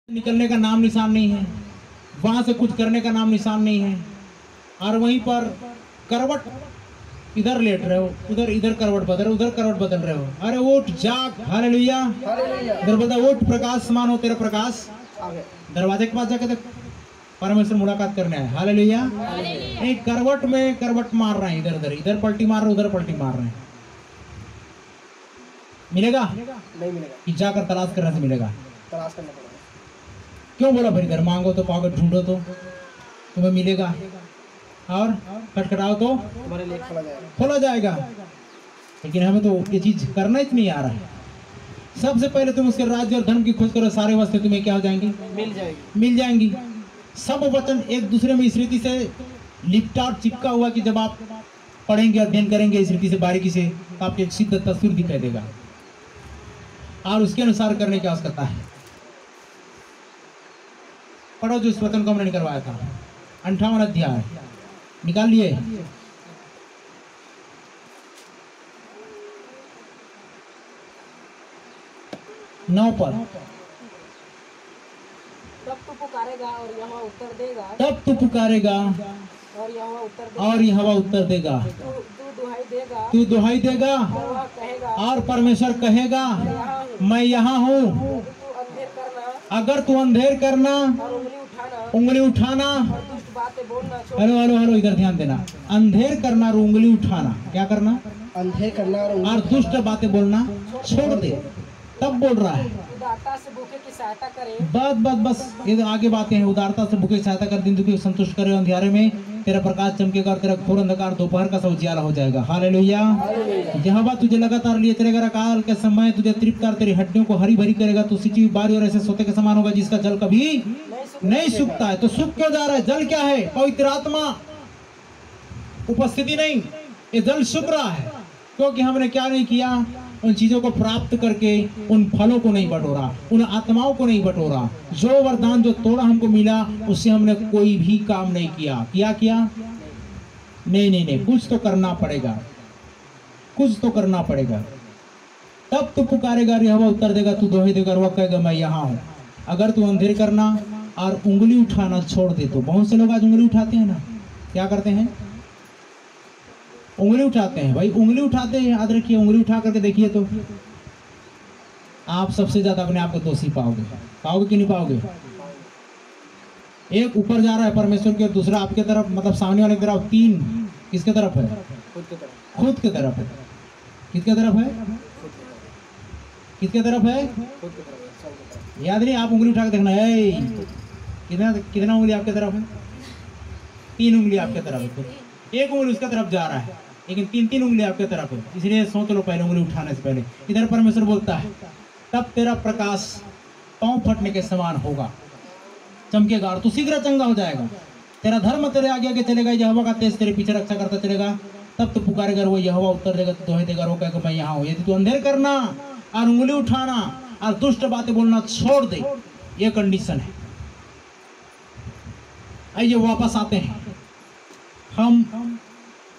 निकलने का नाम निशान नहीं है, वहां से कुछ करने का नाम निशान नहीं है, और वहीं पर करवट इधर लेट रहे हो, उधर इधर करवट बदल, उधर करवट बदल रहे हो। अरे उठ जाग, हालेलुया। इधर बोलता उठ, प्रकाश समान हो तेरा प्रकाश। दरवाजे के पास जाके देख, परमेश्वर मुलाकात करने आए। हालेलुया। एक करवट में करवट मार रहे हैं, इधर उधर, इधर पलटी मार रहे, उधर पलटी मार रहे हैं। मिलेगा? नहीं मिलेगा, कि जाकर तलाश करने से मिलेगा। तलाश करना पड़ेगा। क्यों बोला फिर इधर मांगो तो पाओगे, ढूंढो तो तुम्हें मिलेगा, और खटखटाओ तो तुम्हारे लिए खोला जाएगा। खोला जाएगा। लेकिन हमें तो ये चीज करना ही नहीं आ रहा है। सबसे पहले तुम उसके राज्य और धर्म की खोज करो, सारे वस्तु तुम्हें क्या हो जाएंगी? मिल जाएगी। मिल जाएंगी। सब वचन एक दूसरे में इस रीति से लिपटा चिपका हुआ कि जब आप पढ़ेंगे, अध्ययन करेंगे इस रीति से बारीकी से, तो आपको एक सिद्ध तस्वीर दिखाई देगा, और उसके अनुसार करने की आवश्यकता है। पढ़ो जो इस वचन को हमने निकलवाया था, 58वां अध्याय निकाल लिए। नौ पर, तब तू पुकारेगा और यहोवा उत्तर देगा, तब तू पुकारेगा और यहोवा उत्तर देगा, और यहोवा उत्तर देगा। तू दुहाई देगा, तू दुहाई देगा और वह कहेगा, और परमेश्वर कहेगा मैं यहाँ हूँ। तू अंधेर करना अगर तू अंधेर करना, और उंगली उंगली उठाना, और दुष्ट बातें बोलना छोड़। हेलो हेलो हेलो, इधर ध्यान देना। अंधेर करना और उंगली उठाना, क्या करना? अंधेर करना और दुष्ट बातें बोलना छोड़ दे। तब बोल रहा है उदारता से भूखे की सहायता करे। बस बस बस, ये तो आगे बातें हैं। उदारता से भूखे सहायता कर, दिन दुखी संतुष्ट करे, अंधियारे में तेरा प्रकाश चमकेगा और तेरा घोर अंधकार दोपहर का सा उजियाला हो जाएगा। हालेलुया। यहोवा तुझे लगातार लिए चलेगा, अकाल के समय तुझे तृप्त कर तेरी हड्डियों को हरी भरी करेगा। तू सिंची हुई बारी और ऐसे सोते के समान होगा जिसका जल कभी नहीं सूखता है। तो सूख क्यों जा रहा है? जल क्या है? पवित्र आत्मा उपस्थिति नहीं, ये जल सूख रहा है क्योंकि हमने क्या नहीं किया? उन चीजों को प्राप्त करके उन फलों को नहीं बटोरा, उन आत्माओं को नहीं बटोरा। जो वरदान जो तोड़ा हमको मिला, उससे हमने कोई भी काम नहीं किया। किया नहीं नहीं नहीं, कुछ तो करना पड़ेगा, कुछ तो करना पड़ेगा। तब तू पुकारेगा, यहोवा उत्तर देगा, तू दोही देगा, वह कहेगा मैं यहाँ हूँ। अगर तू अंधेर करना और उंगली उठाना छोड़ दे तो, बहुत से लोग आज उंगली उठाते हैं ना, क्या करते हैं? उंगली उठाते हैं। भाई उंगली उठाते हैं, याद रखिए, उंगली उठा करके देखिए तो आप सबसे ज्यादा अपने आप को दोषी पाओगे। पाओगे कि नहीं पाओगे? एक ऊपर जा रहा है परमेश्वर की, और दूसरा आपके तरफ, मतलब सामने वाले की तरफ। तीन किसके तरफ है? खुद की तरफ। खुद की तरफ है। किसके तरफ है? किसके तरफ है? खुद की तरफ, सब की तरफ। याद नहीं? आप उंगली उठा के देखना है, कितना कितना उंगली आपके तरफ है? 3 उंगली आपके तरफ है। एक उंगली उसके तरफ जा रहा है, लेकिन 3 उंगली आपके तरफ है। इसलिए सोच लो पहले, उंगली उठाने से पहले। इधर परमेश्वर बोलता है तब तेरा प्रकाश पांव फटने के समान होगा, चमकेगा, और तू शीघ्र चंगा हो जाएगा। तेरा धर्म तेरे आगे आगे चलेगा, यहोवा का तेज तेरे पीछे रक्षा करता चलेगा। तब तू पुकारेगा, वो यहोवा उत्तर देगा, तू दोहे देगा, वो कहेगा मैं यहाँ हूँ। यदि तू अंधेर करना और उंगली उठाना और दुष्ट बातें बोलना छोड़ दे, ये कंडीशन है। आइए वापस आते हैं, हम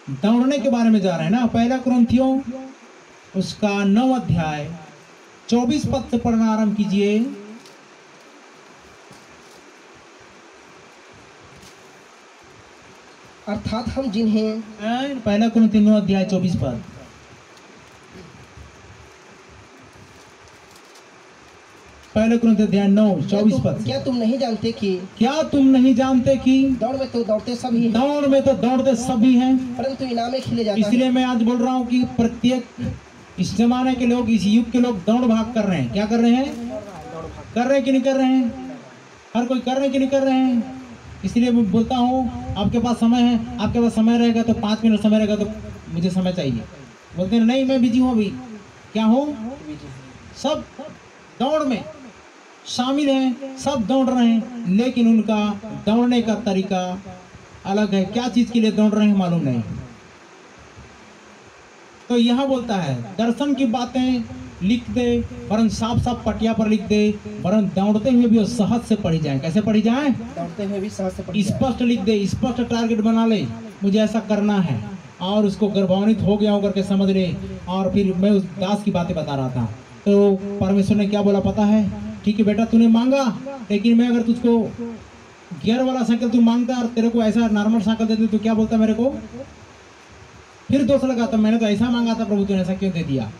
दौड़ने के बारे में जा रहे हैं ना। पहला कुरिन्थियों उसका 9 अध्याय 24 पद से पढ़ना आरंभ कीजिए। अर्थात हम जिन्हें, पहला कुरिन्थियों 9 अध्याय 24 पद। पहले कुरिन्थियों अध्याय 9 24 पद। क्या तुम नहीं जानते कि, क्या तुम नहीं जानते कि दौड़ में तो दौड़ते सभी हैं, दौड़ में तो दौड़ते सभी हैं, परंतु इनामे खिले जाता है। इसलिए मैं आज बोल रहा हूँ कि प्रत्येक इस जमाने के लोग, इस युग के लोग दौड़ भाग कर रहे हैं। क्या कर रहे हैं? कर रहे हैं कि नहीं कर रहे हैं? हर कोई कर रहे हैं कि नहीं कर रहे हैं? इसलिए मैं बोलता हूँ, आपके पास समय है, आपके पास समय रहेगा तो 5 मिनट समय रहेगा तो मुझे समय चाहिए। बोलते हैं नहीं मैं बिजी हूँ अभी। क्या हूँ? सब दौड़ में शामिल हैं, सब दौड़ रहे हैं, लेकिन उनका दौड़ने का तरीका अलग है। क्या चीज के लिए दौड़ रहे हैं मालूम नहीं। तो यहाँ बोलता है दर्शन की बातें लिख दे, वरन साफ साफ पटिया पर लिख दे, वरन दौड़ते हुए भी सहज से पढ़ी जाए। कैसे पढ़ी जाए? दौड़ते हुए भी सहज से पढ़ी जाए। स्पष्ट लिख दे, स्पष्ट टारगेट बना ले, मुझे ऐसा करना है, और उसको गर्भान्वित हो गया होकर के समझ ले। और फिर मैं उस दास की बातें बता रहा था, तो परमेश्वर ने क्या बोला पता है? ठीक है बेटा तूने मांगा, लेकिन मैं अगर तुझको गियर वाला साइकिल तू मांगता और तेरे को ऐसा नॉर्मल साइकिल देते तो क्या बोलता मेरे को? फिर दोष लगाता मैंने तो ऐसा मांगा था प्रभु, तूने ऐसा क्यों दे दिया?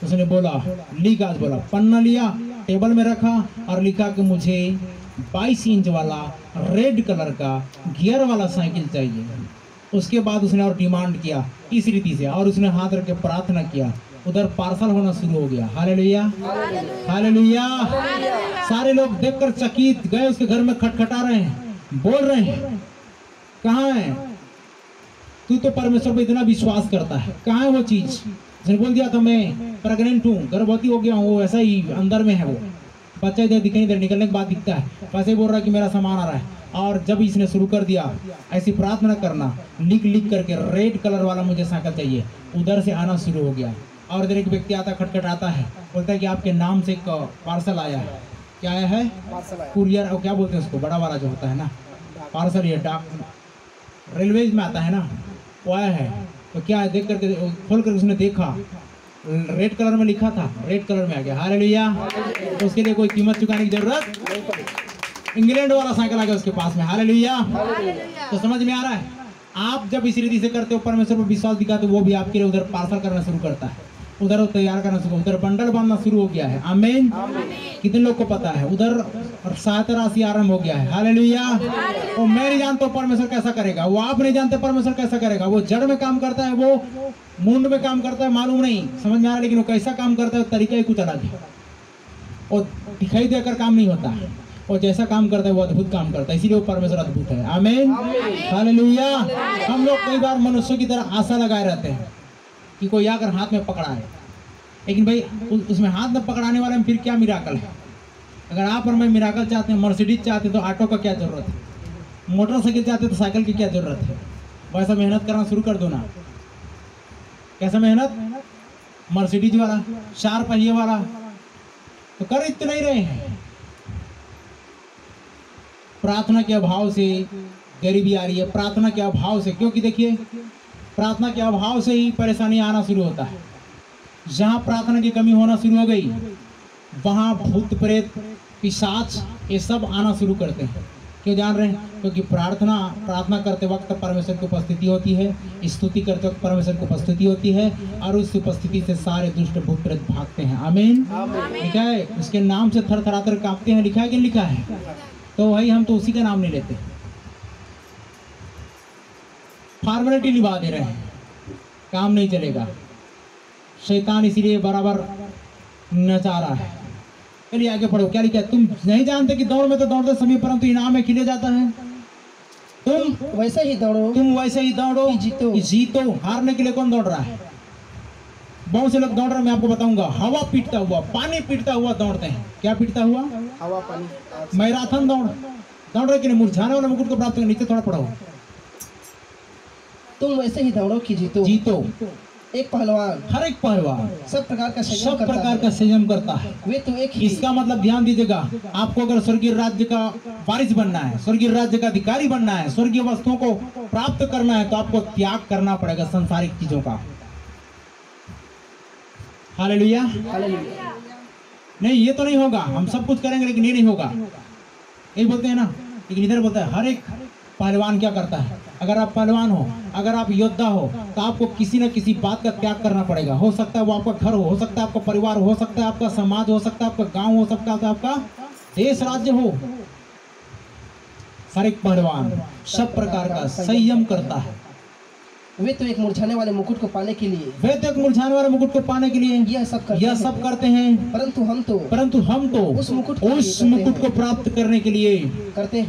उसने बोला लिख, आज बोला पन्ना लिया, टेबल में रखा और लिखा कि मुझे 22 इंच वाला रेड कलर का गियर वाला साइकिल चाहिए। उसके बाद उसने और डिमांड किया इस रीति से, और उसने हाथ रख के प्रार्थना किया, उधर पार्सल होना शुरू हो गया। Hallelujah, hallelujah. सारे लोग देखकर चकित गए, उसके घर में खटखटा रहे हैं, बोल रहे हैं कहाँ है तू? तो परमेश्वर पे इतना विश्वास करता है, कहाँ है वो चीज? उसने बोल दिया था मैं प्रेग्नेंट हूँ, गर्भवती हो गया हूँ, वो ऐसा ही अंदर में है, वो बच्चा इधर दिखाई नहीं दे, निकलने के बाद दिखता है, वैसे बोल रहा है कि मेरा सामान आ रहा है। और जब इसने शुरू कर दिया ऐसी प्रार्थना करना, लिख लिख करके रेड कलर वाला मुझे साइकिल चाहिए, उधर से आना शुरू हो गया। और इधर एक व्यक्ति आता, खटखटाता है, बोलता है कि आपके नाम से एक पार्सल आया है। क्या आया है? कुरियर, और क्या बोलते हैं उसको, बड़ा वाला जो होता है ना पार्सल, ये डाक रेलवेज में आता है ना, वो आया है। तो क्या है, देख करके खोल कर उसने देखा, रेड कलर में लिखा था, रेड कलर में आ गया। हालेलुया। तो उसके लिए कोई कीमत चुकाने की जरूरत, इंग्लैंड वाला साइकिल आ गया उसके पास में। हालेलुया। तो समझ में आ रहा है, आप जब इस रीति से करते हो, परमेश्वर पर विश्वास दिखाते, वो भी आपके लिए उधर पार्सल करना शुरू करता है, उधर तैयार करना शुरू, उधर बंडल बांधना शुरू हो गया है। आमीन। कितने लोग को पता है उधर सहायता राशि आरंभ हो गया है। हालेलुया। वो मैं नहीं जानता परमेश्वर कैसा करेगा, वो आप नहीं जानते परमेश्वर कैसा करेगा। वो जड़ में काम करता है, वो मुंड में काम करता है, मालूम नहीं, समझ में आ रहा, लेकिन वो कैसा काम करता है तरीका ही कुछ अलग है। वो दिखाई देकर काम नहीं होता है, और जैसा काम करता है वो अद्भुत काम करता है, इसीलिए वो परमेश्वर अद्भुत है। आमीन, हालेलुया। हम लोग कई बार मनुष्यों की तरह आशा लगाए रहते हैं कि कोई आकर हाथ में पकड़ा है, लेकिन भाई उसमें हाथ में पकड़ाने वाले में फिर क्या मिराकल है? अगर आप और मैं मिराकल चाहते हैं, मर्सिडीज चाहते हैं, तो ऑटो का क्या जरूरत है? मोटरसाइकिल चाहते हैं तो साइकिल की क्या जरूरत है? वैसा मेहनत करना शुरू कर दो ना। कैसा मेहनत? मर्सिडीज वाला, 4 पहिए वाला, तो कर इतने नहीं रहे हैं। प्रार्थना के अभाव से गरीबी आ रही है, प्रार्थना के अभाव से, क्योंकि देखिए प्रार्थना के अभाव से ही परेशानी आना शुरू होता है। जहाँ प्रार्थना की कमी होना शुरू हो गई, वहाँ भूत प्रेत पिशाच ये सब आना शुरू करते हैं। क्यों जान रहे हैं? क्योंकि प्रार्थना करते वक्त परमेश्वर की उपस्थिति होती है, स्तुति करते वक्त परमेश्वर की उपस्थिति होती है, और उस उपस्थिति से सारे दुष्ट भूत प्रेत भागते हैं। आमीन। लिखा है उसके नाम से थर थराकर कांपते हैं, लिखा है कि लिखा है? तो भाई हम तो उसी का नाम नहीं लेते, फॉर्मेलिटी निभा दे रहे हैं, काम नहीं चलेगा। शैतान इसीलिए बराबर नचा रहा है। चलिए आगे पढ़ो, क्या लिखा है? तुम नहीं जानते कि दौड़ में तो दौड़ते समय परंतु इनाम में खिले जाता है। तुम वैसे ही दौड़ो, कि जीतो। हारने के लिए कौन दौड़ रहा है? बहुत से लोग दौड़ रहे हैं, मैं आपको बताऊंगा। हवा पीटता हुआ, पानी पीटता हुआ दौड़ते हैं। क्या पीटता हुआ? हवा पानी। मैराथन दौड़ रहे कि नहीं? मुरझाने वाले मुकुट को प्राप्त करने, नीचे थोड़ा पढ़ो। तुम वैसे ही दौड़ो कि जीतो। एक पहलवान, हर एक पहलवान सब प्रकार का संयम करता है। वे तो एक ही। इसका मतलब ध्यान दीजिएगा, आपको अगर स्वर्गीय राज्य का वारिस बनना है, स्वर्गीय राज्य का अधिकारी बनना है, स्वर्गीय वस्तुओं को प्राप्त करना है, तो आपको त्याग करना पड़ेगा संसारिक चीजों का। हालेलुया। नहीं, ये तो नहीं होगा, हम सब कुछ करेंगे लेकिन ये नहीं होगा। यही बोलते हैं ना, लेकिन इधर बोलता है हर एक पहलवान क्या करता है? अगर आप पहलवान हो, अगर आप योद्धा हो, तो आपको किसी न किसी बात का त्याग करना पड़ेगा। हो सकता है वो आपका घर हो सकता है आपका परिवार हो सकता है आपका समाज हो सकता है आपका गांव हो सकता है आपका देश राज्य हो। हर एक पहलवान सब प्रकार का संयम करता है। वे तो एक मुरझाने वाले मुकुट को पाने के लिए यह सब करते हैं। परंतु हम तो उस मुकुट को प्राप्त करने के लिए करते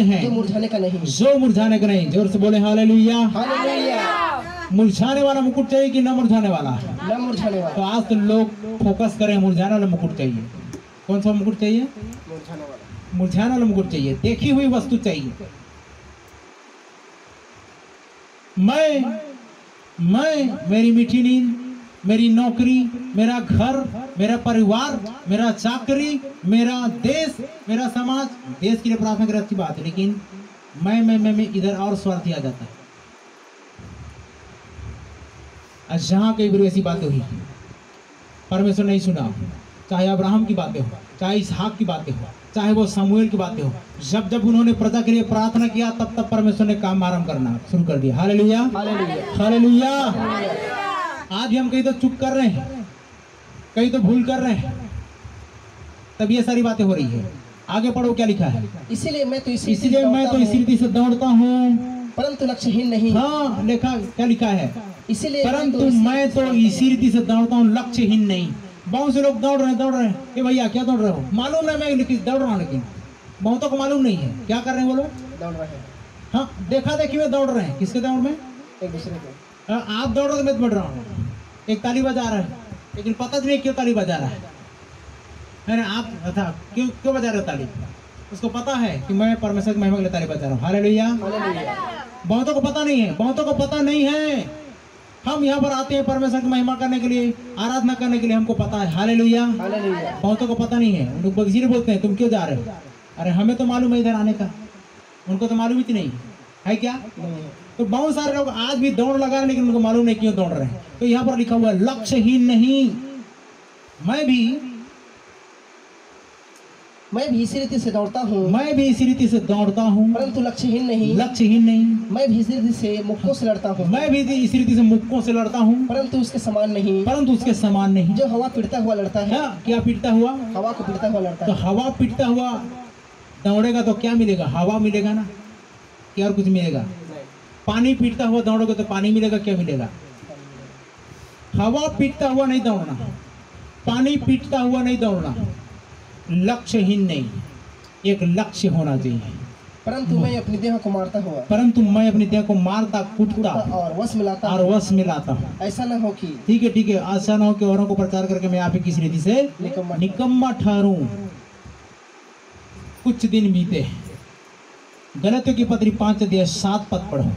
हैं जो मुरझाने का नहीं। जोर से बोले हालेलुया। हालेलुया। मुरझाने वाला मुकुट चाहिए कि न मुरझाने वाला? न मुरझाने वाला। तो आज तो लोग फोकस करें, मुरझाने वाला मुकुट चाहिए। कौन सा मुकुट चाहिए? मुरझाने वाला मुकुट चाहिए, देखी हुई वस्तु चाहिए। मैं मेरी मीठी नींद, मेरी नौकरी, मेरा घर, मेरा परिवार, मेरा चाकरी, मेरा देश, मेरा समाज। देश के लिए प्रार्थना करना अच्छी बात है, लेकिन मैं इधर और स्वार्थी आ जाता है। आज जहाँ कई बार ऐसी बातें हुई, परमेश्वर नहीं सुना, चाहे अब्राहम की बातें हो, चाहे इसहाक की बातें हो, चाहे वो समूएल की बातें हो, जब जब उन्होंने प्रजा के लिए प्रार्थना किया तब तब परमेश्वर ने काम आरंभ करना शुरू कर दिया। Hallelujah, hallelujah. हालेलुया। आज भी हम कहीं तो चुप कर रहे हैं, कहीं तो भूल कर रहे हैं, तब ये सारी बातें हो रही है। आगे पढ़ो क्या लिखा है। इसीलिए मैं तो इसी रीति से दौड़ता हूँ, परंतु लक्ष्यहीन नहीं। हाँ लिखा, क्या लिखा है, इसीलिए परंतु मैं तो इसी रीति से दौड़ता हूँ, लक्ष्यहीन नहीं। बहुत से लोग दौड़ रहे हैं कि भैया क्या दौड़ रहे हो, मालूम नहीं मैं लेकिन दौड़ रहा हूँ, लेकिन बहुतों को मालूम नहीं है क्या कर रहे हैं वो लोग। दौड़ रहे हैं, हाँ देखा देखी में दौड़ रहे हैं, किसके दौड़ में, एक दूसरे को। आप दौड़ रहे हो तो मैं बढ़ रहा हूँ। एक ताली बजा रहा है लेकिन पता नहीं क्यों ताली बजा रहा है, अरे आप अच्छा क्यों क्यों बजा रहे हो ताली, उसको पता है कि मैं परमेश्वर की महिमा के लिए ताली बजा रहा हूँ। हालेलुया। हालेलुया। बहुतों को पता नहीं है, बहुतों को पता नहीं है। हम यहाँ पर आते हैं परमेश्वर की महिमा करने के लिए, आराधना करने के लिए, हमको पता है। हालेलुया। हालेलुया। बहुतों को पता नहीं है, उनको इसीलिए बोलते हैं तुम क्यों जा रहे हो, अरे हमें तो मालूम है इधर आने का, उनको तो मालूम ही नहीं है क्या। नहीं। तो बहुत सारे लोग आज भी दौड़ लगा रहे हैं लेकिन उनको मालूम नहीं क्यों दौड़ रहे हैं। तो यहाँ पर लिखा हुआ है लक्ष्यहीन नहीं। मैं भी इसी रीति से दौड़ता हूँ, मैं भी इसी रीति से दौड़ता हूँ, परंतु लक्ष्यहीन नहीं। लक्ष्यहीन नहीं। मैं भी इसी रीति से मुक्कों से लड़ता हूँ, मैं भी इसी रीति से मुक्कों से लड़ता हूँ, परंतु उसके समान नहीं। परंतु उसके समान नहीं। जो हवा पीटता हुआ लड़ता है, हाँ, क्या पीटता हुआ, हवा को पीटता हुआ लड़ता तो है। हवा पीटता हुआ दौड़ेगा तो क्या मिलेगा, हवा मिलेगा ना, क्या और कुछ मिलेगा। पानी पीटता हुआ दौड़ोगे तो पानी मिलेगा, क्या मिलेगा। हवा पीटता हुआ नहीं दौड़ना, पानी पीटता हुआ नहीं दौड़ना, लक्ष्यहीन नहीं, एक लक्ष्य होना चाहिए। परंतु मैं अपनी देह को मारता हुआ, परंतु मैं अपनी देह को मारता कूटता और वश में लाता और हूँ। वश में लाता हूँ। ऐसा न हो कि ठीक है, ऐसा ना हो कि औरों को प्रचार करके मैं आप ही किसी रीति से निकम्मा ठहरूं। कुछ दिन बीते, गलतियों की पत्री 5 अध्याय 7 पद पढ़ो।